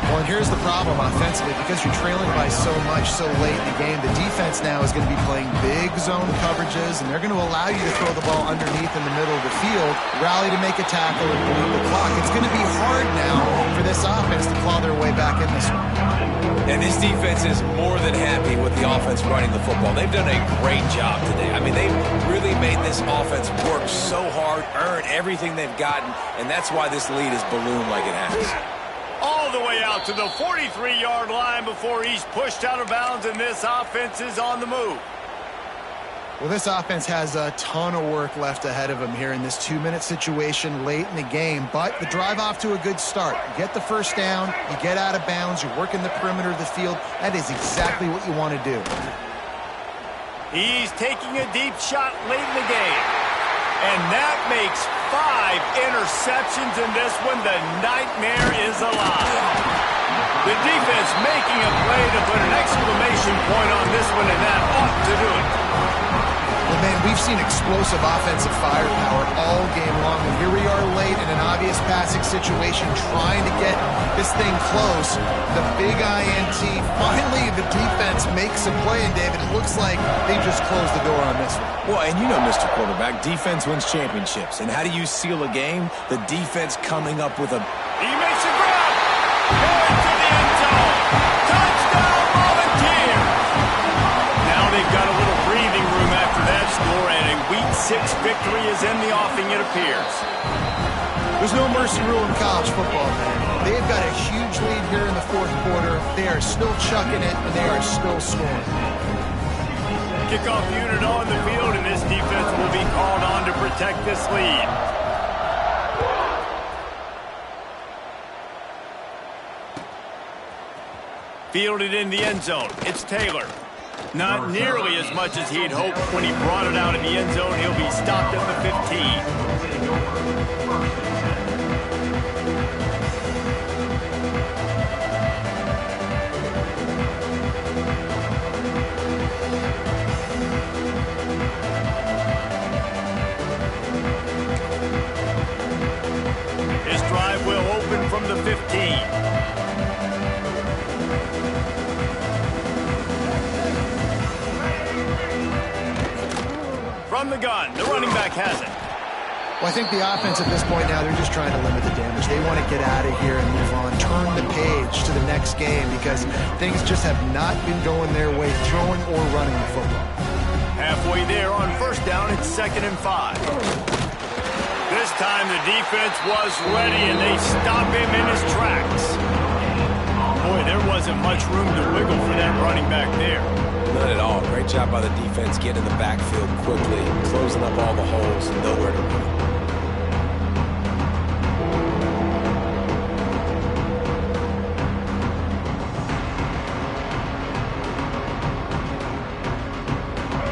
Well, and here's the problem offensively. Because you're trailing by so much so late in the game, the defense now is going to be playing big zone coverages, and they're going to allow you to throw the ball underneath in the middle of the field, rally to make a tackle, and bleed the clock. It's going to be hard now for this offense to claw their way back in this one. And this defense is more than happy with the offense running the football. They've done a great job today. I mean, they've really made this offense work so hard, earn everything they've gotten, and that's why this lead is ballooned like it has. All the way out to the 43-yard line before he's pushed out of bounds, and this offense is on the move. Well, this offense has a ton of work left ahead of them here in this 2-minute situation late in the game, but the drive off to a good start. You get the first down, you get out of bounds, you're working the perimeter of the field. That is exactly what you want to do. He's taking a deep shot late in the game, and that makes 5 interceptions in this one. The nightmare is alive. The defense making a play to put an exclamation point on this one, and that ought to do it. Well, man, we've seen explosive offensive firepower all game long, and here we are late in an obvious passing situation trying to get this thing close. The big INT, finally the defense makes a play, and David, it looks like they just closed the door on this one. Well, and you know, Mr. Quarterback, defense wins championships. And how do you seal a game? The defense coming up with a... He makes a grab. Into the end zone. Touchdown, Volunteers. Now they've got a little breathing room after that score, and a Week 6 victory is in the offing, it appears. There's no mercy rule in college football, man. They've got a huge lead here in the fourth quarter. They are still chucking it, and they are still scoring. Kickoff unit on the field, and this defense will be called on to protect this lead. Fielded in the end zone. It's Taylor. Not nearly as much as he'd hoped when he brought it out in the end zone. He'll be stopped at the 15. His drive will open from the 15. From the gun, the running back has it. Well, I think the offense at this point now, they're just trying to limit the damage. They want to get out of here and move on, turn the page to the next game because things just have not been going their way, throwing or running the football. Halfway there on first down, it's 2nd and 5. This time the defense was ready and they stop him in his tracks. Boy, there wasn't much room to wiggle for that running back there. None at all. Great job by the defense getting in the backfield quickly, closing up all the holes, nowhere to run.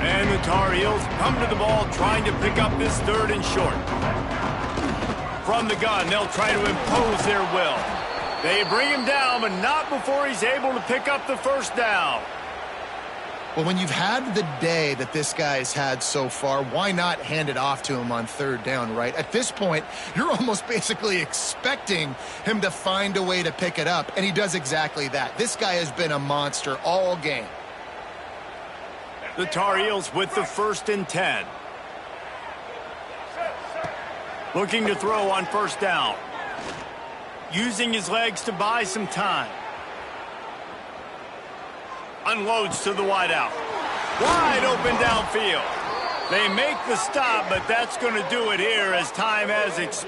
And the Tar Heels come to the ball trying to pick up this 3rd and short. From the gun, they'll try to impose their will. They bring him down, but not before he's able to pick up the first down. Well, when you've had the day that this guy's had so far, why not hand it off to him on 3rd down, right? At this point, you're almost basically expecting him to find a way to pick it up, and he does exactly that. This guy has been a monster all game. The Tar Heels with the 1st and 10. Looking to throw on first down. Using his legs to buy some time. Unloads to the wideout. Wide open downfield. They make the stop, but that's going to do it here as time has expired.